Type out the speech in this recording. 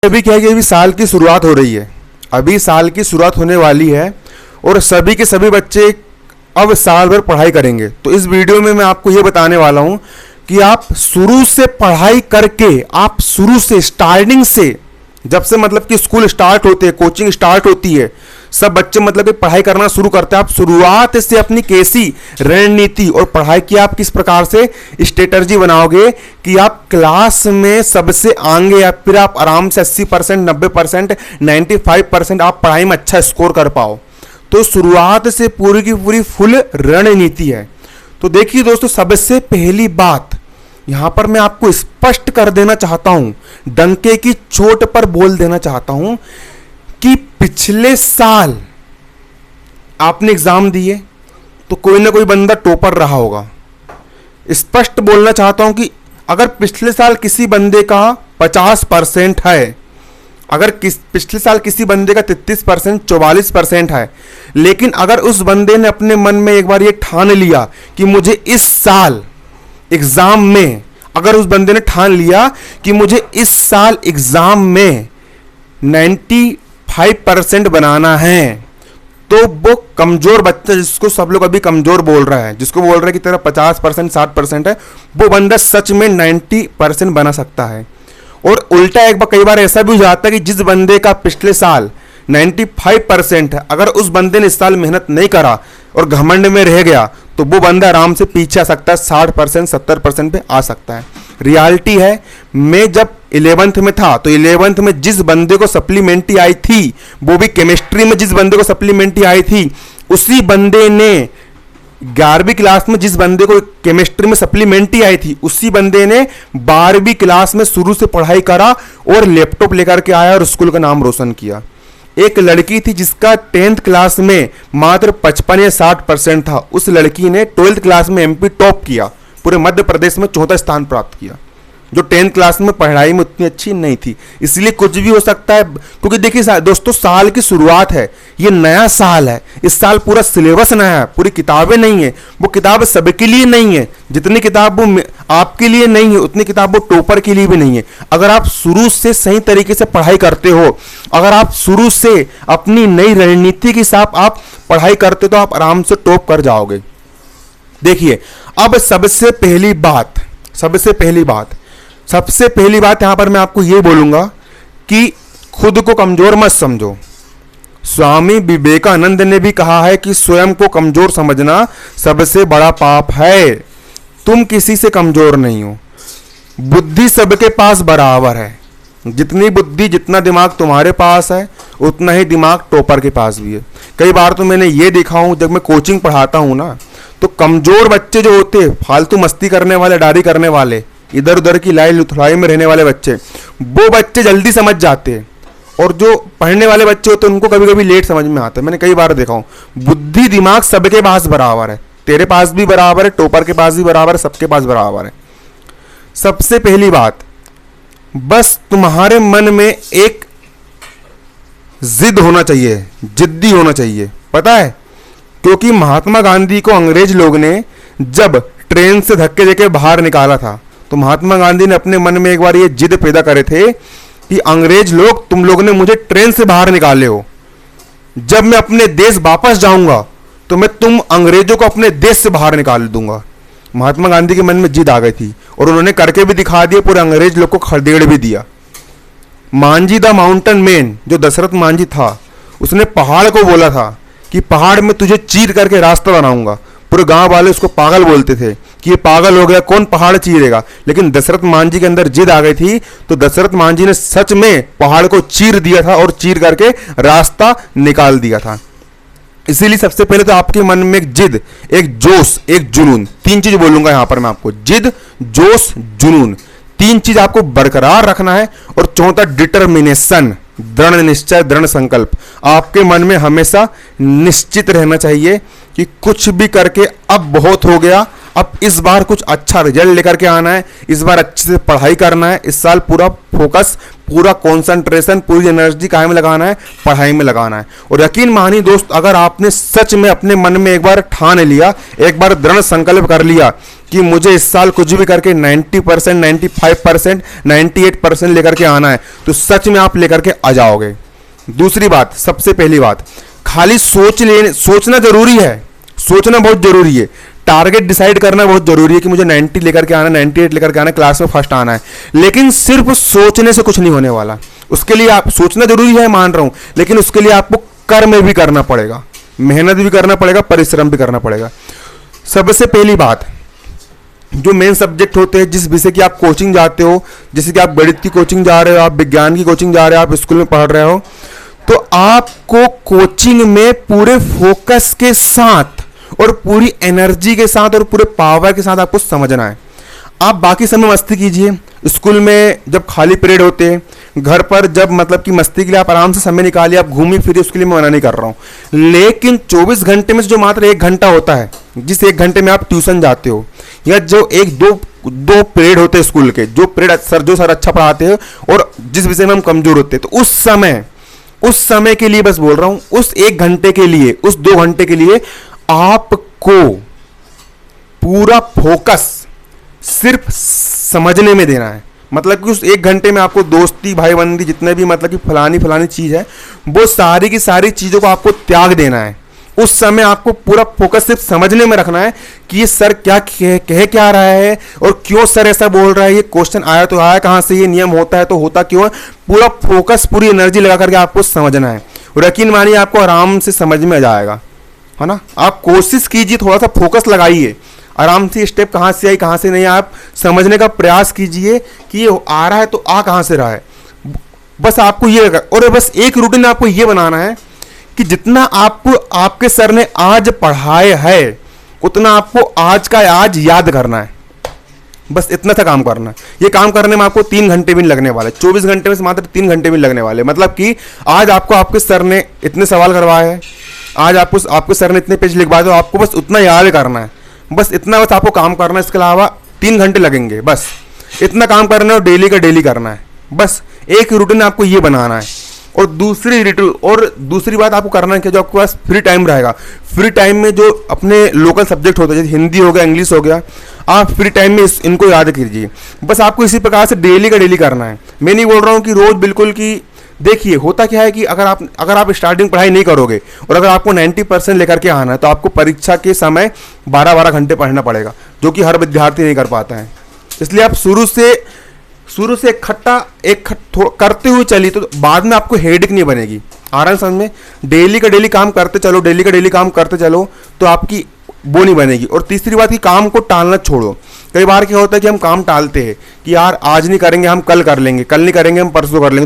अभी क्या है कि अभी साल की शुरुआत हो रही है, अभी साल की शुरुआत होने वाली है और सभी के सभी बच्चे अब साल भर पढ़ाई करेंगे। तो इस वीडियो में मैं आपको ये बताने वाला हूँ कि आप शुरू से पढ़ाई करके, आप शुरू से स्टार्टिंग से, जब से मतलब कि स्कूल स्टार्ट होते हैं, कोचिंग स्टार्ट होती है, सब बच्चे मतलब कि पढ़ाई करना शुरू करते हैं। आप शुरुआत से अपनी कैसी रणनीति और पढ़ाई की आप किस प्रकार से स्ट्रेटजी बनाओगे कि आप क्लास में सबसे आगे या फिर आप आराम से 80%, 90%, 95% आप पढ़ाई में अच्छा स्कोर कर पाओ। तो शुरुआत से पूरी की पूरी फुल रणनीति है। तो देखिए दोस्तों, सबसे पहली बात यहां पर मैं आपको स्पष्ट कर देना चाहता हूं, डंके की चोट पर बोल देना चाहता हूं कि पिछले साल आपने एग्जाम दिए तो कोई ना कोई बंदा टॉपर रहा होगा। स्पष्ट बोलना चाहता हूं कि अगर पिछले साल किसी बंदे का 50% है, अगर पिछले साल किसी बंदे का 33%, 44% है, लेकिन अगर उस बंदे ने अपने मन में एक बार ये ठान लिया कि मुझे इस साल एग्जाम में, अगर उस बंदे ने ठान लिया कि मुझे इस साल एग्जाम में 95% बनाना है, तो वो कमजोर बच्चा, जिसको सब लोग अभी कमजोर बोल रहा है, जिसको बोल रहा है कि तेरा 50%, 60% है, वो बंदा सच में 90% बना सकता है। और उल्टा एक बार कई बार ऐसा भी हो जाता है कि जिस बंदे का पिछले साल 95% है, अगर उस बंदे ने इस साल मेहनत नहीं करा और घमंड में रह गया, तो वो बंदा आराम से पीछे आ सकता है, 60%, 70% पे आ सकता है। रियलिटी है, मैं जब 11th में था तो 11th में जिस बंदे को सप्लीमेंट्री आई थी, वो भी केमिस्ट्री में जिस बंदे को सप्लीमेंट्री आई थी, उसी बंदे ने 11वीं क्लास में जिस बंदे को केमिस्ट्री में सप्लीमेंट्री आई थी, उसी बंदे ने 12वीं क्लास में शुरू से पढ़ाई करा और लैपटॉप लेकर के आया और स्कूल का नाम रोशन किया। एक लड़की थी जिसका 10th क्लास में मात्र 55 या 60% था, उस लड़की ने 12th क्लास में एमपी टॉप किया, पूरे मध्य प्रदेश में 4था स्थान प्राप्त किया, जो 10th क्लास में पढ़ाई में उतनी अच्छी नहीं थी। इसलिए कुछ भी हो सकता है, क्योंकि देखिए दोस्तों, साल की शुरुआत है, ये नया साल है, इस साल पूरा सिलेबस नया है, पूरी किताबें नहीं है, वो किताब सबके लिए नहीं है, जितनी किताब वो आपके लिए नहीं है उतनी किताब वो टॉपर के लिए भी नहीं है। अगर आप शुरू से सही तरीके से पढ़ाई करते हो, अगर आप शुरू से अपनी नई रणनीति के साथ आप पढ़ाई करते हो, तो आप आराम से टॉप कर जाओगे। देखिए, अब सबसे पहली बात यहां पर मैं आपको यह बोलूंगा कि खुद को कमजोर मत समझो। स्वामी विवेकानंद ने भी कहा है कि स्वयं को कमजोर समझना सबसे बड़ा पाप है। तुम किसी से कमजोर नहीं हो, बुद्धि सबके पास बराबर है। जितनी बुद्धि, जितना दिमाग तुम्हारे पास है, उतना ही दिमाग टॉपर के पास भी है। कई बार तो मैंने ये देखा हूं, जब मैं कोचिंग पढ़ाता हूं ना, तो कमजोर बच्चे जो होते हैं, फालतू मस्ती करने वाले, डारी करने वाले, इधर उधर की लाई लुथड़ाई में रहने वाले बच्चे, वो बच्चे जल्दी समझ जाते हैं, और जो पढ़ने वाले बच्चे होते हैं उनको कभी कभी लेट समझ में आता है। मैंने कई बार देखा हूं, बुद्धि दिमाग सबके पास बराबर है, तेरे पास भी बराबर है, टॉपर के पास भी बराबर है, सबके पास बराबर है। सबसे पहली बात, बस तुम्हारे मन में एक जिद होना चाहिए, जिद्दी होना चाहिए। पता है, क्योंकि महात्मा गांधी को अंग्रेज लोग ने जब ट्रेन से धक्के देके बाहर निकाला था, तो महात्मा गांधी ने अपने मन में एक बार ये जिद पैदा करे थे कि अंग्रेज लोग, तुम लोग ने मुझे ट्रेन से बाहर निकाले हो, जब मैं अपने देश वापस जाऊंगा तो मैं तुम अंग्रेजों को अपने देश से बाहर निकाल दूंगा। महात्मा गांधी के मन में जिद आ गई थी और उन्होंने करके भी दिखा दिया, पूरे अंग्रेज लोग को खदेड़ भी दिया। मांझी द माउंटेन मैन, जो दशरथ मांझी था, उसने पहाड़ को बोला था कि पहाड़ में तुझे चीर करके रास्ता बनाऊंगा। पूरे गांव वाले उसको पागल बोलते थे कि ये पागल हो गया, कौन पहाड़ चीरेगा। लेकिन दशरथ मांझी के अंदर जिद आ गई थी, तो दशरथ मांझी ने सच में पहाड़ को चीर दिया था और चीर करके रास्ता निकाल दिया था। इसीलिए सबसे पहले तो आपके मन में एक जिद, एक जोश, एक जुनून, 3 चीज बोलूंगा यहां पर मैं आपको, जिद, जोश, जुनून, 3 चीज आपको बरकरार रखना है। और चौथा, डिटर्मिनेशन, दृढ़ निश्चय, दृढ़ संकल्प। आपके मन में हमेशा निश्चित रहना चाहिए कि कुछ भी करके अब बहुत हो गया, अब इस बार कुछ अच्छा रिजल्ट लेकर के आना है, इस बार अच्छे से पढ़ाई करना है, इस साल पूरा फोकस, पूरा कंसंट्रेशन, पूरी एनर्जी काहे में लगाना है, पढ़ाई में लगाना है। और यकीन मानिए दोस्त, अगर आपने सच में अपने मन में एक बार ठान लिया, एक बार दृढ़ संकल्प कर लिया कि मुझे इस साल कुछ भी करके 90%, 95%, 98% लेकर के आना है, तो सच में आप लेकर के आ जाओगे। दूसरी बात, सबसे पहली बात, खाली सोचना जरूरी है, सोचना बहुत जरूरी है, टारगेट डिसाइड करना बहुत जरूरी है कि मुझे 90 लेकर के आना, 98 लेकर के आना, क्लास में फर्स्ट आना है, लेकिन सिर्फ सोचने से कुछ नहीं होने वाला। उसके लिए आप सोचना जरूरी है, मान रहा हूं, लेकिन उसके लिए आपको कर्म भी करना पड़ेगा, मेहनत भी करना पड़ेगा, परिश्रम भी करना पड़ेगा। सबसे पहली बात, जो मेन सब्जेक्ट होते हैं, जिस विषय की आप कोचिंग जाते हो, जैसे कि आप गणित की कोचिंग जा रहे हो, आप विज्ञान की कोचिंग जा रहे हो, आप स्कूल में पढ़ रहे हो, तो आपको कोचिंग में पूरे फोकस के साथ और पूरी एनर्जी के साथ और पूरे पावर के साथ आपको समझना है। आप बाकी समय मस्ती कीजिए, स्कूल में जब खाली पीरियड होते हैं, घर पर जब मतलब कि मस्ती के लिए आप आराम से समय निकालिए, आप घूमिए फिरिए, उसके लिए मैं मना नहीं कर रहा हूँ, लेकिन 24 घंटे में से जो मात्र 1 घंटा होता है, जिस 1 घंटे में आप ट्यूशन जाते हो, या जो एक दो पीरियड होते हैं स्कूल के, जो पीरियड सर अच्छा पढ़ाते हैं और जिस विषय में हम कमजोर होते हैं, तो उस समय के लिए बस बोल रहा हूं, उस 1 घंटे के लिए, उस 2 घंटे के लिए आपको पूरा फोकस सिर्फ समझने में देना है। मतलब कि उस 1 घंटे में आपको दोस्ती, भाईबंदी, जितने भी मतलब कि फलानी चीज है, वो सारी की सारी चीजों को आपको त्याग देना है। उस समय आपको पूरा फोकस सिर्फ समझने में रखना है कि ये सर क्या कह क्या रहा है और क्यों सर ऐसा बोल रहा है, ये क्वेश्चन आया तो आया कहां से, ये नियम होता है तो होता क्यों है। पूरा फोकस, पूरी एनर्जी लगा करके आपको समझना है, और यकीन मानिए आपको आराम से समझ में आ जाएगा, है ना। आप कोशिश कीजिए, थोड़ा सा फोकस लगाइए, आराम से स्टेप कहाँ से आई कहाँ से नहीं, आप समझने का प्रयास कीजिए कि ये आ रहा है तो आ कहाँ से रहा है। बस आपको ये, और बस एक रूटीन आपको ये बनाना है कि जितना आपको आपके सर ने आज पढ़ाया है, उतना आपको आज का आज याद करना है। बस इतना सा काम करना है। ये काम करने में आपको 3 घंटे भी नहीं लगने वाले, 24 घंटे में से मात्र 3 घंटे भी लगने वाले। मतलब कि आज आपको आपके सर ने इतने सवाल करवाए हैं, आज आपको आपके सर ने इतने पेज लिखवाए, तो आपको बस उतना याद करना है, बस इतना बस आपको काम करना है। इसके अलावा 3 घंटे लगेंगे, बस इतना काम करना है और डेली का डेली करना है। बस एक रूटीन आपको ये बनाना है। और दूसरी बात आपको करना है कि जो आपके पास फ्री टाइम रहेगा, फ्री टाइम में जो अपने लोकल सब्जेक्ट होते हैं, जैसे हिंदी हो गया, इंग्लिश हो गया, आप फ्री टाइम में इनको याद कीजिए। बस आपको इसी प्रकार से डेली का डेली करना है। मैं नहीं बोल रहा हूँ कि रोज बिल्कुल कि, देखिए होता क्या है कि अगर आप स्टार्टिंग पढ़ाई नहीं करोगे और अगर आपको 90% लेकर के आना है, तो आपको परीक्षा के समय 12-12 घंटे पढ़ना पड़ेगा, जो कि हर विद्यार्थी नहीं कर पाता है। इसलिए आप शुरू से इकट्ठा करते हुए चलिए, तो बाद में आपको हेडेक नहीं बनेगी। आराम समझ में, डेली का डेली काम करते चलो, डेली का डेली काम करते चलो, तो आपकी वो नहीं बनेगी। और तीसरी बात कि काम को टालना छोड़ो। कई बार क्या होता है कि हम काम टालते हैं कि यार आज नहीं करेंगे, हम कल कर लेंगे, कल नहीं करेंगे, हम परसों कर लेंगे।